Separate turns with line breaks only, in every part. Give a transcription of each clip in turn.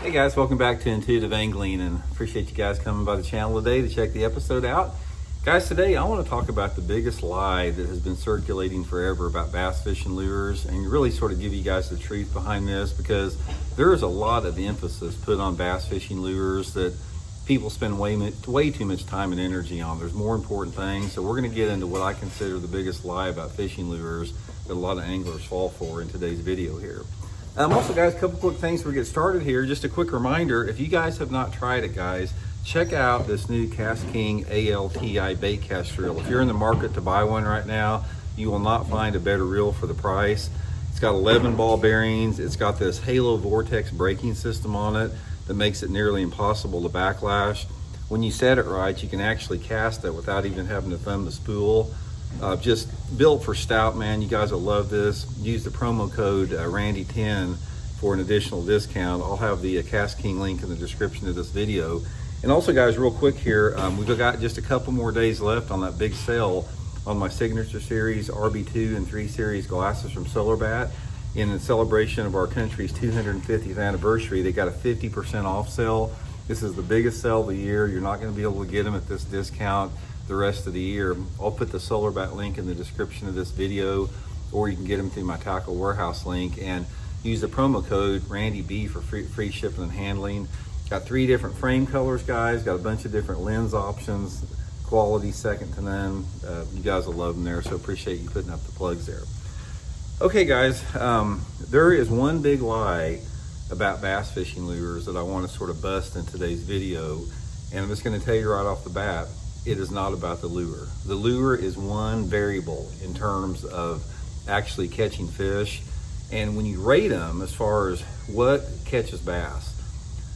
Hey guys, welcome back to Intuitive Angling, and appreciate you guys coming by the channel today to check the episode out. Guys, today I want to talk about the biggest lie that has been circulating forever about bass fishing lures, and really sort of give you guys the truth behind this, because there is a lot of emphasis put on bass fishing lures that people spend way too much time and energy on. There's more important things, so we're going to get into what I consider the biggest lie about fishing lures that a lot of anglers fall for in today's video here. Also, guys, a couple quick things before we get started here. Just a quick reminder, if you guys have not tried it, guys, check out this new Cast King ALTI bait cast reel. If you're in the market to buy one right now, you will not find a better reel for the price. It's got 11 ball bearings. It's got this Halo Vortex braking system on it that makes it nearly impossible to backlash. When you set it right, you can actually cast it without even having to thumb the spool. Just built for stout, man. You guys will love this. Use the promo code Randy10 for an additional discount. I'll have the Cast King link in the description of this video. And also, guys, real quick here, we've got just a couple more days left on that big sale on my Signature Series RB2 and 3 Series glasses from Solarbat. In celebration of our country's 250th anniversary, they got a 50% off sale. This is the biggest sale of the year. You're not going to be able to get them at this discount the rest of the year. I'll put the Solarbat link in the description of this video, or you can get them through my Tackle Warehouse link and use the promo code RandyB for free shipping and handling. Got 3 different frame colors, guys. Got a bunch of different lens options. Quality second to none. You guys will love them there, so appreciate you putting up the plugs there. Okay, guys, there is one big lie about bass fishing lures that I want to sort of bust in today's video, and I'm just going to tell you right off the bat, it is not about the lure. The lure is one variable in terms of actually catching fish, and when you rate them as far as what catches bass,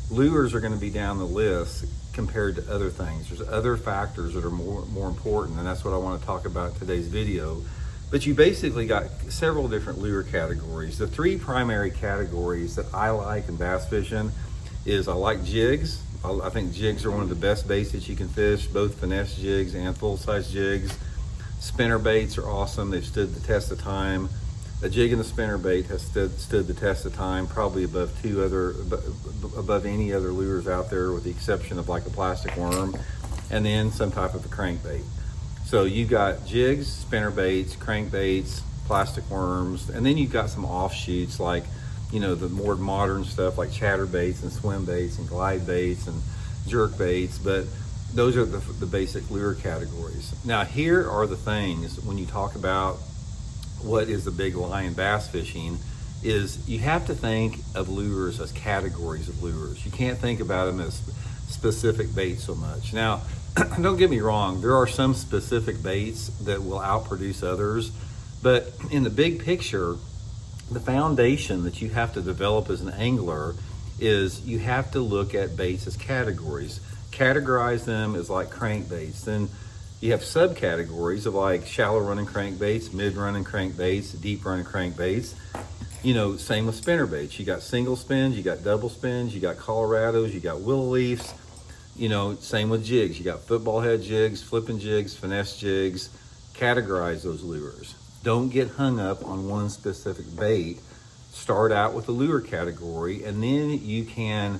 lures are going to be down the list compared to other things. There's other factors that are more important, and that's what I want to talk about in today's video. But you basically got several different lure categories. The 3 primary categories that I like in bass fishing is I like jigs. I think jigs are one of the best baits that you can fish, both finesse jigs and full-size jigs. Spinner baits are awesome. They've stood the test of time. A jig and a spinner bait has stood the test of time, probably above any other lures out there, with the exception of like a plastic worm, and then some type of a crankbait. So you got jigs, spinner baits, crankbaits, plastic worms, and then you've got some offshoots like, you know, the more modern stuff like chatter baits and swim baits and glide baits and jerk baits. But those are the basic lure categories. Now, here are the things when you talk about what is the big lie in bass fishing, is you have to think of lures as categories of lures. You can't think about them as specific baits so much. Now, don't get me wrong, there are some specific baits that will outproduce others, but in the big picture, the foundation that you have to develop as an angler is you have to look at baits as categories. Categorize them as like crankbaits. Then you have subcategories of like shallow running crankbaits, mid running crankbaits, deep running crankbaits. You know, same with spinner baits. You got single spins, you got double spins, you got Colorados, you got willow leafs. You know, same with jigs. You got football head jigs, flipping jigs, finesse jigs. Categorize those lures. Don't get hung up on one specific bait. Start out with the lure category, and then you can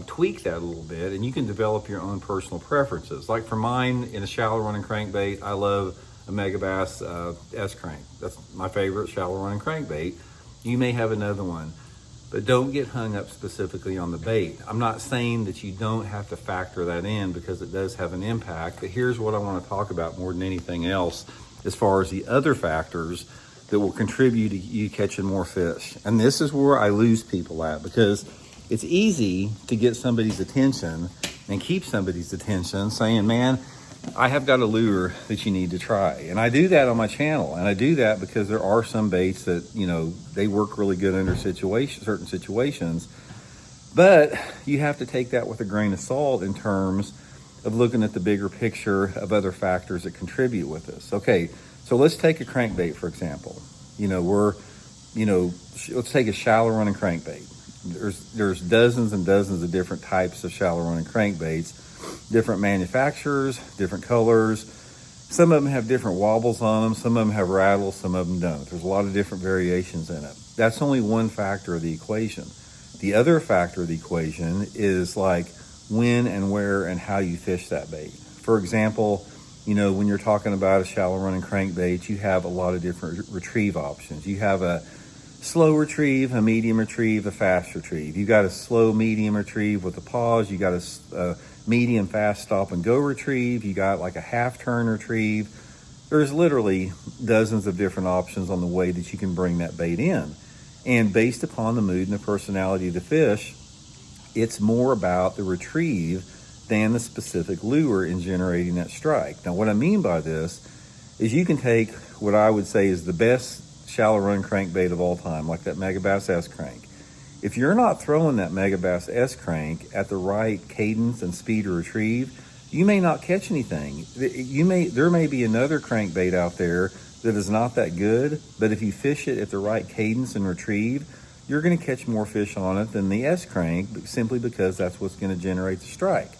tweak that a little bit, and you can develop your own personal preferences. Like for mine, in a shallow running crankbait, I love a Megabass S-Crank. That's my favorite shallow running crankbait. You may have another one, but don't get hung up specifically on the bait. I'm not saying that you don't have to factor that in, because it does have an impact, but here's what I want to talk about more than anything else as far as the other factors that will contribute to you catching more fish. And this is where I lose people at, because it's easy to get somebody's attention and keep somebody's attention saying, man, I have got a lure that you need to try. And I do that on my channel, and I do that because there are some baits that, you know, they work really good under certain situations, but you have to take that with a grain of salt in terms of looking at the bigger picture of other factors that contribute with this. Okay, so let's take a crankbait, for example. Let's take a shallow running crankbait. There's dozens and dozens of different types of shallow running crankbaits, different manufacturers, different colors. Some of them have different wobbles on them. Some of them have rattles, some of them don't. There's a lot of different variations in it. That's only one factor of the equation. The other factor of the equation is like when and where and how you fish that bait. For example, when you're talking about a shallow running crankbait, you have a lot of different retrieve options. You have a slow retrieve, a medium retrieve, a fast retrieve. You got a slow medium retrieve with a pause. You got a medium fast stop and go retrieve. You got like a half turn retrieve. There's literally dozens of different options on the way that you can bring that bait in. And based upon the mood and the personality of the fish, it's more about the retrieve than the specific lure in generating that strike. Now, what I mean by this is you can take what I would say is the best shallow run crankbait of all time, like that Megabass S crank. If you're not throwing that Megabass S crank at the right cadence and speed to retrieve, you may not catch anything. There may be another crankbait out there that is not that good, but if you fish it at the right cadence and retrieve, you're going to catch more fish on it than the S crank, simply because that's what's going to generate the strike.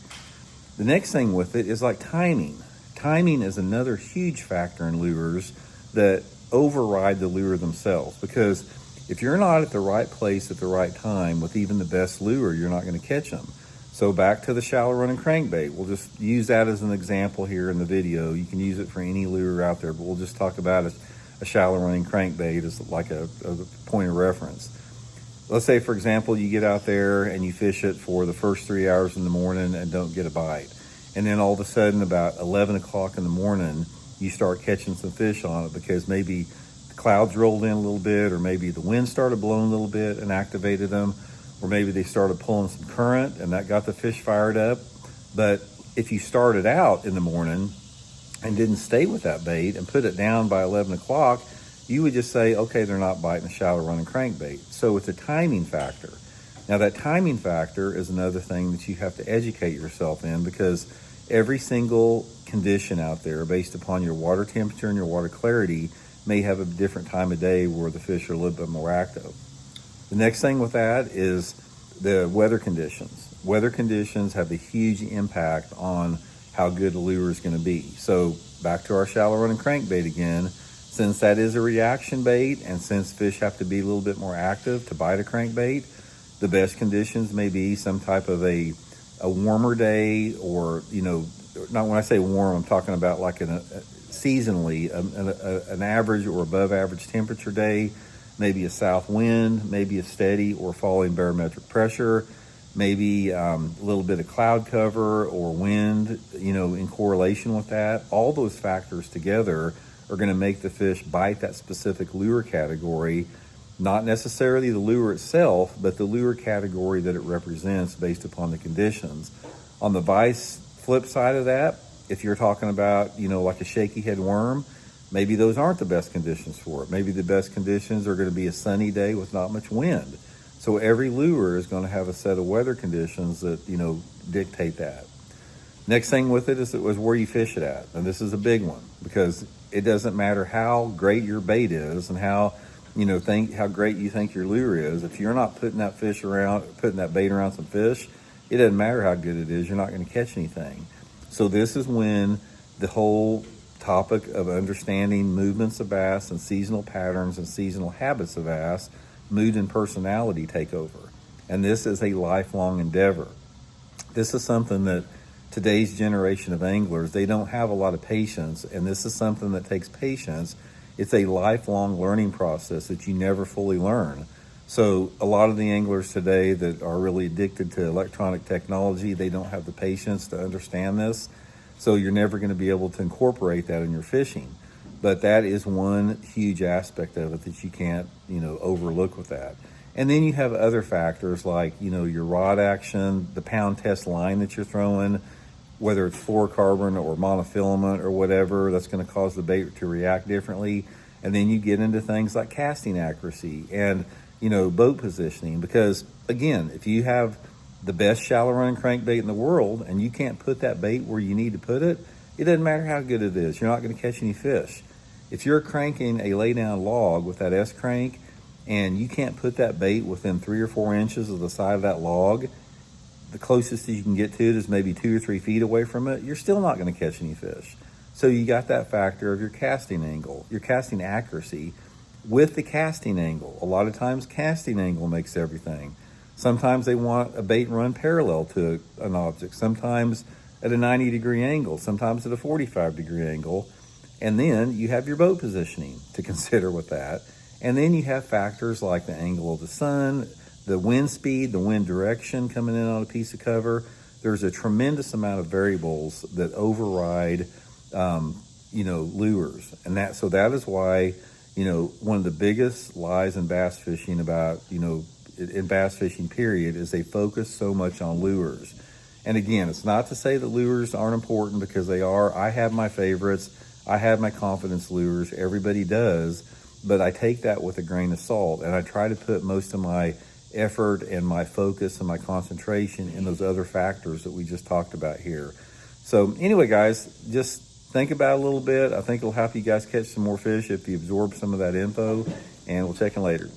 The next thing with it is like timing. Timing is another huge factor in lures that override the lure themselves, because if you're not at the right place at the right time with even the best lure, you're not going to catch them. So back to the shallow running crankbait. We'll just use that as an example here in the video. You can use it for any lure out there, but we'll just talk about a shallow running crankbait as like a point of reference. Let's say, for example, you get out there and you fish it for the first 3 hours in the morning and don't get a bite. And then all of a sudden, about 11 o'clock in the morning, you start catching some fish on it because maybe the clouds rolled in a little bit, or maybe the wind started blowing a little bit and activated them, or maybe they started pulling some current and that got the fish fired up. But if you started out in the morning and didn't stay with that bait and put it down by 11 o'clock, you would just say, okay, they're not biting a shallow running crankbait. So it's a timing factor. Now that timing factor is another thing that you have to educate yourself in, because every single condition out there based upon your water temperature and your water clarity may have a different time of day where the fish are a little bit more active. The next thing with that is the weather conditions. Weather conditions have a huge impact on how good the lure is going to be. So back to our shallow running crankbait again, since that is a reaction bait and since fish have to be a little bit more active to bite a crankbait, the best conditions may be some type of a warmer day, or, not when I say warm, I'm talking about like seasonally, an average or above average temperature day, maybe a south wind, maybe a steady or falling barometric pressure, maybe a little bit of cloud cover or wind, in correlation with that. All those factors together are going to make the fish bite that specific lure category, not necessarily the lure itself, but the lure category that it represents based upon the conditions. On the vice flip side of that, if you're talking about, like a shaky head worm, maybe those aren't the best conditions for it. Maybe the best conditions are going to be a sunny day with not much wind. So every lure is going to have a set of weather conditions that, dictate that. Next thing with it is where you fish it at. And this is a big one, because it doesn't matter how great your bait is and how great you think your lure is. If you're not putting that bait around some fish, it doesn't matter how good it is, you're not going to catch anything. So this is when the whole topic of understanding movements of bass and seasonal patterns and seasonal habits of bass, mood and personality take over. And this is a lifelong endeavor. This is something that today's generation of anglers, they don't have a lot of patience, and this is something that takes patience. It's a lifelong learning process that you never fully learn. So a lot of the anglers today that are really addicted to electronic technology, they don't have the patience to understand this. So you're never going to be able to incorporate that in your fishing. But that is one huge aspect of it that you can't, overlook with that. And then you have other factors like, your rod action, the pound test line that you're throwing, whether it's fluorocarbon or monofilament or whatever, that's going to cause the bait to react differently. And then you get into things like casting accuracy and, boat positioning. Because, again, if you have the best shallow running crankbait in the world and you can't put that bait where you need to put it, it doesn't matter how good it is. You're not going to catch any fish. If you're cranking a lay-down log with that S-crank and you can't put that bait within 3 or 4 inches of the side of that log, the closest you can get to it is maybe 2 or 3 feet away from it, you're still not going to catch any fish. So you got that factor of your casting angle, your casting accuracy with the casting angle. A lot of times casting angle makes everything. Sometimes they want a bait run parallel to an object, sometimes at a 90-degree angle, sometimes at a 45-degree angle. And then you have your boat positioning to consider with that. And then you have factors like the angle of the sun, the wind speed, the wind direction coming in on a piece of cover. There's a tremendous amount of variables that override, lures. And that is why, one of the biggest lies in bass fishing about, in bass fishing period, is they focus so much on lures. And again, it's not to say that lures aren't important, because they are. I have my favorites. I have my confidence lures. Everybody does. But I take that with a grain of salt, and I try to put most of my effort and my focus and my concentration in those other factors that we just talked about here. So anyway, guys, just think about it a little bit. I think it'll help you guys catch some more fish if you absorb some of that info, and we'll check in later.